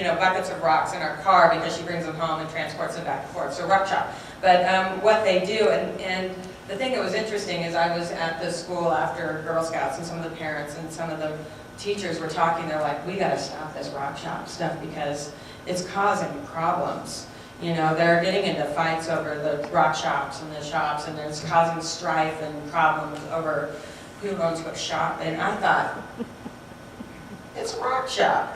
buckets of rocks in our car because she brings them home and transports them back and forth. So rock shop. But what they do, and the thing that was interesting is I was at the school after Girl Scouts, and some of the parents and some of the teachers were talking. They're like, we got to stop this rock shop stuff because it's causing problems. They're getting into fights over the rock shops and the shops, and it's causing strife and problems over who owns what shop. And I thought, it's a rock shop.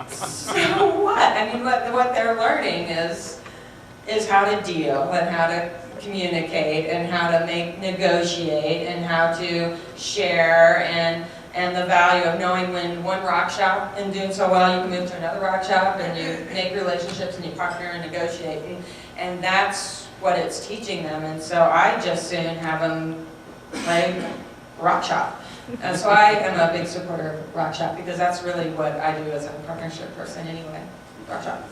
So what? I mean, what they're learning is how to deal and how to communicate and how to negotiate and how to share and the value of knowing when one rock shop and doing so well, you can move to another rock shop and you make relationships and you partner and negotiate. And that's what it's teaching them. And so I just soon have them play rock shop. So I am a big supporter of rock shop because that's really what I do as a partnership person anyway. Rock shop.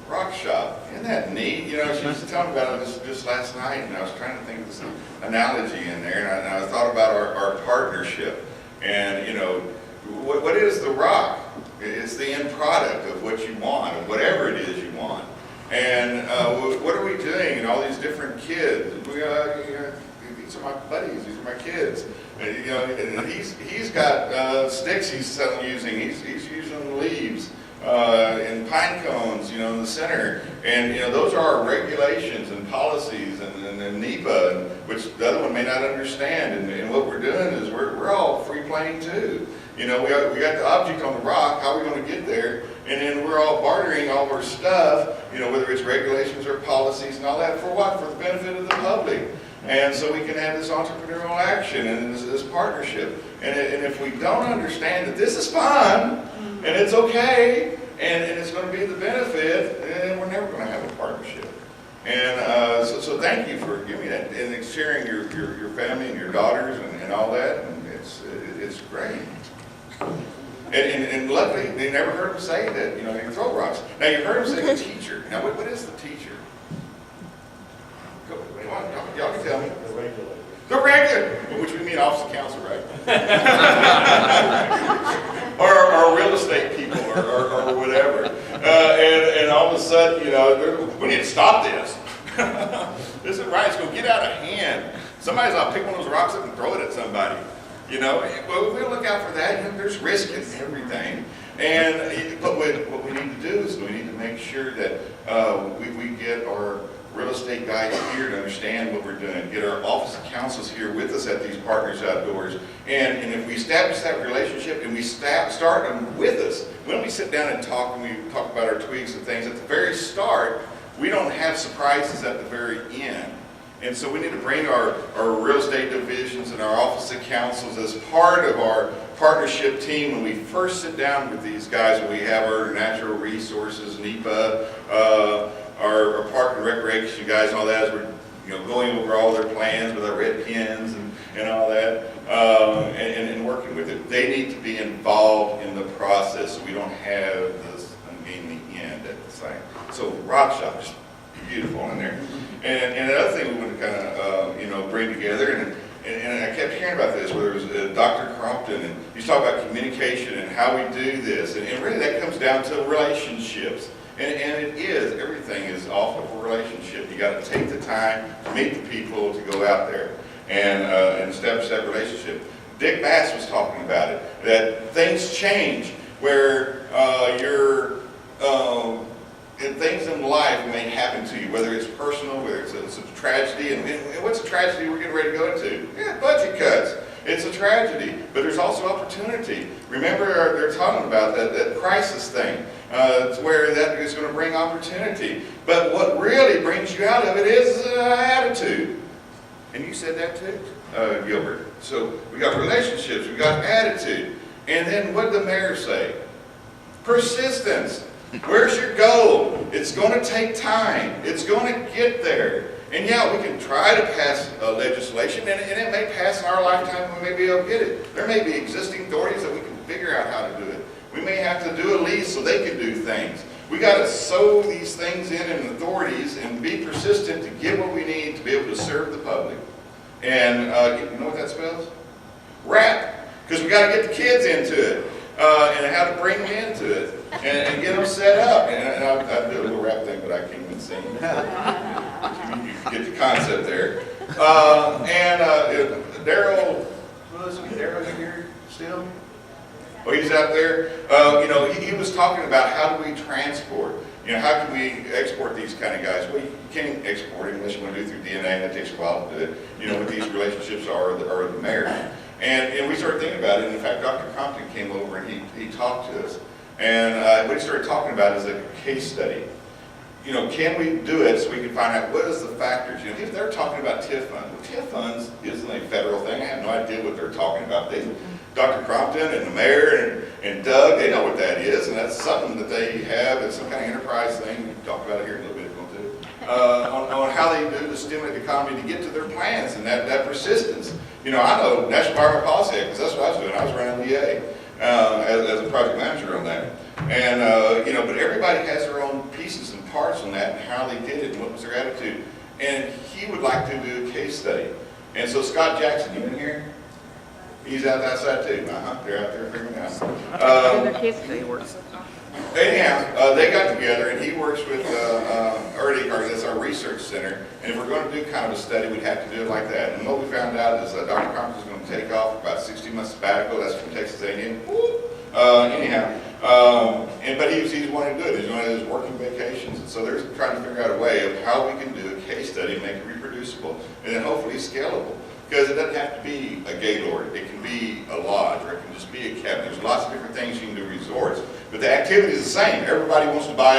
Rock shop, isn't that neat? She was telling about it just last night, and I was trying to think of this analogy in there, and I thought about our partnership. And what is the rock? It's the end product of what you want, of whatever it is you want. And what are we doing? And all these different kids. These are my buddies. These are my kids. And he's got sticks he's using. He's using leaves. And pine cones, in the center, and those are our regulations and policies and NEPA, which the other one may not understand. And what we're doing is we're all free playing too. We got the object on the rock. How are we going to get there? And then we're all bartering all our stuff, whether it's regulations or policies and all that, for what? For the benefit of the public. And so we can have this entrepreneurial action and this partnership. And if we don't understand that this is fun, and it's okay, and it's going to be the benefit, and we're never going to have a partnership. And so thank you for giving me that and sharing your family and your daughters and all that. And it's great. And luckily, they never heard him say that, you throw rocks. Now, you heard him say teacher. Now, what is the teacher? Y'all can tell me. The regulator. The regulator, which we mean Office of Counsel, right? or real estate people, or whatever. And all of a sudden, we need to stop this. This isn't right. It's going to get out of hand. Somebody's going to pick one of those rocks up and throw it at somebody. Well, if we look out for that, there's risk in everything. But what we need to do is we need to make sure that we get our real estate guys here to understand what we're doing, get our Office of Counsels here with us at these Partners Outdoors, and if we establish that relationship and we start them with us, when we sit down and talk about our tweaks and things at the very start, we don't have surprises at the very end. And so we need to bring our real estate divisions and our Office of Counsels as part of our partnership team when we first sit down with these guys, and we have our natural resources, NEPA, our park and recreation guys and all that, as we're going over all their plans with our red pens and all that, and working with it. They need to be involved in the process so we don't have this ungainly end at the site. So rock shop is beautiful in there. And the other thing we want to kind of bring together, and I kept hearing about this, whether it was Dr. Crompton, and he's talking about communication and how we do this, and really that comes down to relationships. And it is, everything is off of a relationship. You got to take the time to meet the people, to go out there and establish that relationship. Dick Bass was talking about it, that things change where things in life may happen to you, whether it's personal, whether it's a tragedy. And what's a tragedy we're getting ready to go into? Yeah, budget cuts. It's a tragedy, but there's also opportunity. Remember, they're talking about that crisis thing. It's where that is going to bring opportunity. But what really brings you out of it is attitude. And you said that too, Gilbert. So we got relationships, we got attitude. And then what did the mayor say? Persistence. Where's your goal? It's going to take time. It's going to get there. And yeah, we can try to pass legislation, and it may pass in our lifetime, and we may be able to get it. There may be existing authorities that we can figure out how to do it. We may have to do a lease so they can do things. We got to sow these things in authorities and be persistent to get what we need to be able to serve the public. And you know what that spells? Rap. Because we got to get the kids into it. and how to bring them into it and get them set up. And I do a little rap thing, but I can't even sing. You get the concept there. Daryl, was Daryl here still? Oh, he's out there. He was talking about how do we transport. How can we export these kind of guys? Well, you can't export it unless you want to do it through DNA, and that takes a while to do it. What these relationships are the marriage. And we started thinking about it, and in fact, Dr. Compton came over and he talked to us. And what he started talking about is a case study. Can we do it so we can find out what is the factors? If they're talking about TIF funds, well, TIF funds isn't a federal thing. I have no idea what they're talking about. Dr. Crompton and the mayor and Doug, they know what that is, and that's something that they have. It's some kind of enterprise thing. We can talk about it here in a little bit if you want to. On how they do to stimulate the economy to get to their plans and that persistence. I know National Environmental Policy Act, because that's what I was doing. I was running DA as a project manager on that. And, but everybody has their own pieces and parts on that and how they did it and what was their attitude. And he would like to do a case study. And so Scott Jackson, you in here? He's outside too. They're out there figuring out. Their case study works. Anyhow, they got together and he works with that's our research center. And if we're going to do kind of a study, we'd have to do it like that. And what we found out is Dr. Compton is going to take off about 60 months sabbatical. That's from Texas A&M. But he's wanting to do it. He's one of his working vacations. And so they're trying to figure out a way of how we can do a case study and make it reproducible and then hopefully scalable. Because it doesn't have to be a Gaylord. It can be a lodge, or it can just be a cabin. There's lots of different things you can do resorts. But the activity is the same. Everybody wants to buy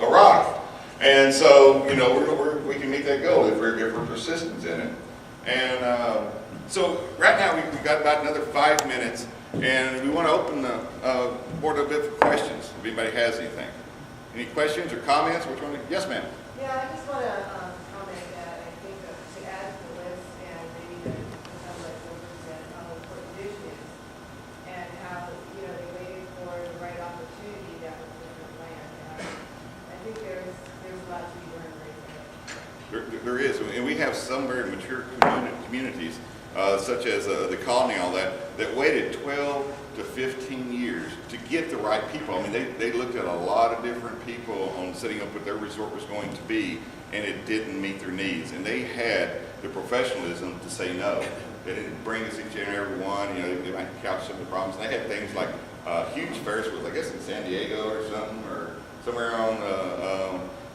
a rock. And so, we can meet that goal if we're persistent in it. And so right now we've got about another 5 minutes. And we want to open the board a bit for questions, if anybody has anything. Any questions or comments? Which one? Yes, ma'am. Yeah, I just want to comment that I think that to add to the list and maybe to some like represent how important vision is and how, they waited for the right opportunity that was in the plan. I think there's a lot to be learned right there. There is, and we have some very mature communities, such as the colony and all that waited 12 to 15 years to get the right people. I mean, they looked at a lot of different people on setting up what their resort was going to be, and it didn't meet their needs. And they had the professionalism to say no. They didn't bring us each and every one. They might couch some of the problems. And they had things like huge Ferris wheels, I guess in San Diego or something, or somewhere on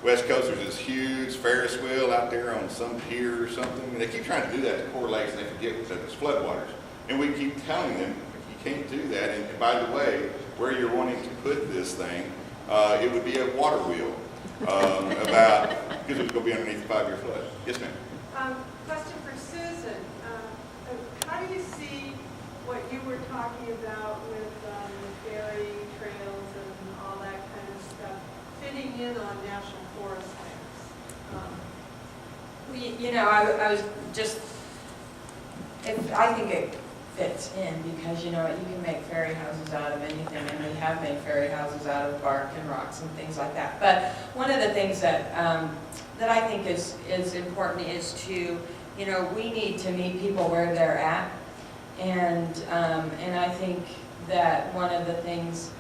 West Coast. There's this huge Ferris wheel out there on some pier or something. And they keep trying to do that to Core Lakes, and they forget that there's floodwaters. And we keep telling them, you can't do that. And by the way, where you're wanting to put this thing, it would be a water wheel because it would go be underneath the 5-year flood. Yes, ma'am. Question for Susan. How do you see what you were talking about with the ferry trails and all that kind of stuff fitting in on national forest lands? I was just, I think it fits in because, you can make fairy houses out of anything, and we have made fairy houses out of bark and rocks and things like that. But one of the things that I think is important is to, we need to meet people where they're at, and I think that one of the things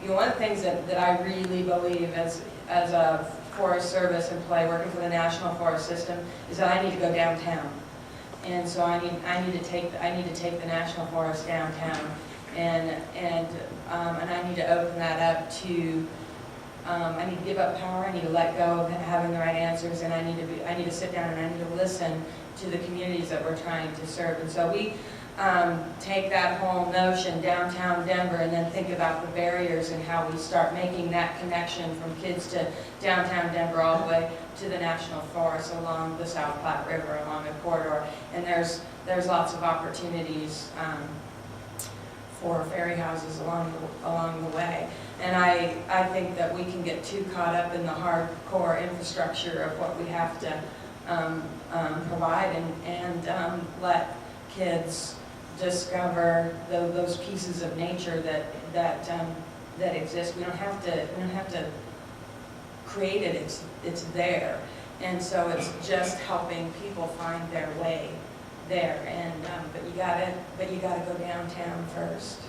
that I really believe as a Forest Service employee working for the National Forest System is that I need to go downtown. And so I need to take the National Forest downtown, and I need to open that up to. I need to give up power. I need to let go of having the right answers, and I need to sit down and I need to listen to the communities that we're trying to serve. And so we take that whole notion downtown Denver, and then think about the barriers and how we start making that connection from kids to downtown Denver all the way to the National Forest along the South Platte River, along a corridor. And there's lots of opportunities for ferry houses along the way. And I think that we can get too caught up in the hardcore infrastructure of what we have to provide and let kids discover those pieces of nature that exist. We don't have to create it. It's there, and so it's just helping people find their way there. And but you gotta go downtown first.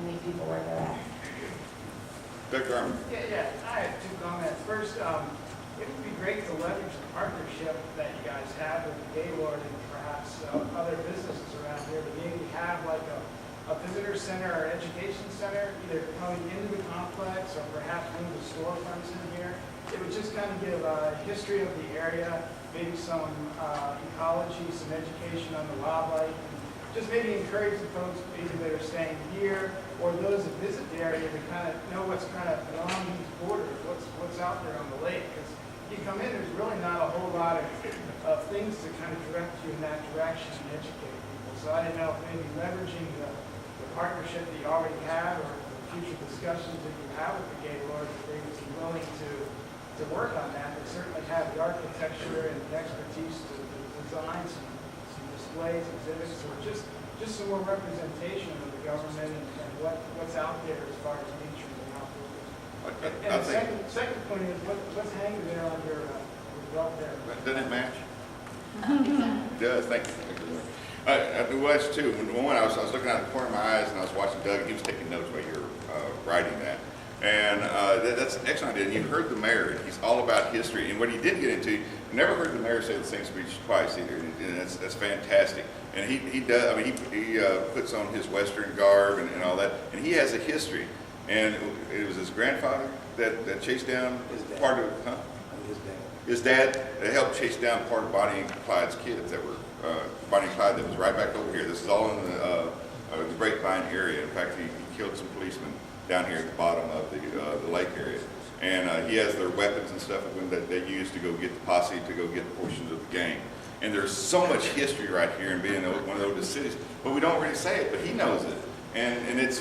meet people where they're at. Doug Garman. Yeah, I have two comments. First, it would be great to leverage the partnership that you guys have with the Gaylord and perhaps other businesses around here to maybe have like a visitor center or education center, either coming into the complex or perhaps one of the storefronts in here. It would just kind of give a history of the area, maybe some ecology, some education on the wildlife, and just maybe encourage the folks maybe that are staying here or those that visit the area to kind of know what's kind of beyond these borders, what's out there on the lake. Because you come in, there's really not a whole lot of things to kind of direct you in that direction and educate people. So I didn't know if maybe leveraging the partnership that you already have or the future discussions that you have with the Gaylord, that they would be willing to work on that. They certainly have the architecture and the expertise to design some displays, exhibits, or just some more representation of the government and what's out there as far as nature and outdoors. And the second point is what's hanging there on your belt there? Doesn't it match? It does, thank you. Well, that's too. One, I was looking out of the corner of my eyes and I was watching Doug, and he was taking notes while you were writing that. And that's an excellent idea. And you heard the mayor, he's all about history. And what he did get into, you never heard the mayor say the same speech twice either. And that's fantastic. And he does, I mean, he puts on his Western garb and all that. And he has a history. And it was his grandfather that chased down part of, huh? His dad that helped chase down part of Bonnie and Clyde's kids that were, Bonnie and Clyde that was right back over here. This is all in the Grapevine area. In fact, he killed some policemen down here at the bottom of the lake area. And he has their weapons and stuff that they use to go get the posse, to go get portions of the gang. And there's so much history right here in being one of the oldest cities. But we don't really say it, but he knows it. And it's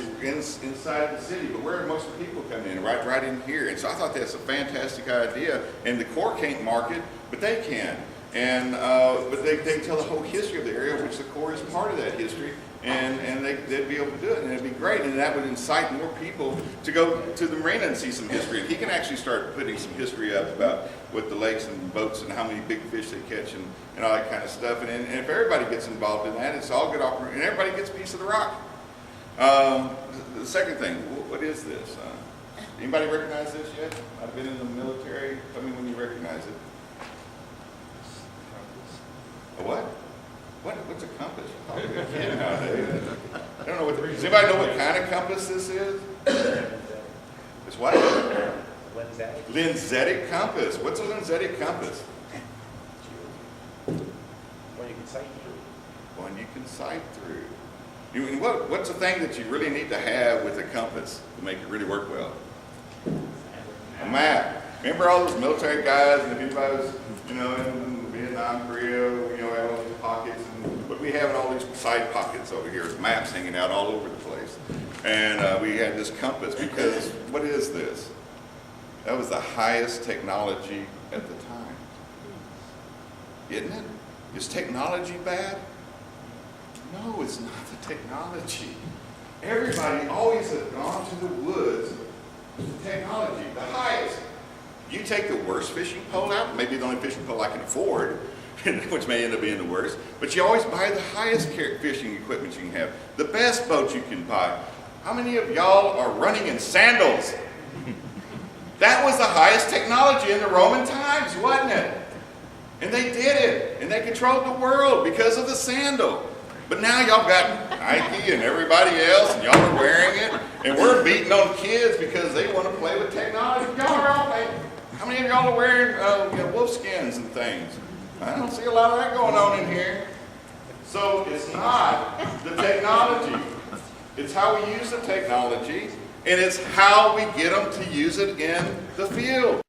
inside the city, but where most of the people come in, right in here. And so I thought that's a fantastic idea. And the Corps can't market, but they can. And but they can tell the whole history of the area, which the Corps is part of that history. And they'd be able to do it, and it'd be great. And that would incite more people to go to the marina and see some history. And he can actually start putting some history up about what the lakes and boats and how many big fish they catch and all that kind of stuff. And if everybody gets involved in that, it's all good operation, and everybody gets a piece of the rock. The second thing, what is this? Anybody recognize this yet? I've been in the military. Tell me when you recognize it. A what? What's a compass? Oh, you're kidding nowadays. I don't know what. Does anybody know what kind of compass this is? It's what? Lensatic. Lensatic compass. What's a lensatic compass? One you can sight through. One you can sight through. What's the thing that you really need to have with a compass to make it really work well? A map. Remember all those military guys, and if anybody was, in Vietnam, Korea, had all these pockets, and what we have in all these side pockets over here is maps hanging out all over the place. And we had this compass because, what is this? That was the highest technology at the time. Isn't it? Is technology bad? No, it's not the technology. Everybody always has gone to the woods with the technology, the highest. You take the worst fishing pole out, maybe the only fishing pole I can afford, which may end up being the worst, but you always buy the highest fishing equipment you can have, the best boat you can buy. How many of y'all are running in sandals? That was the highest technology in the Roman times, wasn't it? And they did it, and they controlled the world because of the sandal. But now y'all got Nike and everybody else, and y'all are wearing it, and we're beating on kids because they want to play with technology. Y'all are all playing. How many of y'all are wearing wolf skins and things? I don't see a lot of that going on in here. So it's not the technology. It's how we use the technology, and it's how we get them to use it in the field.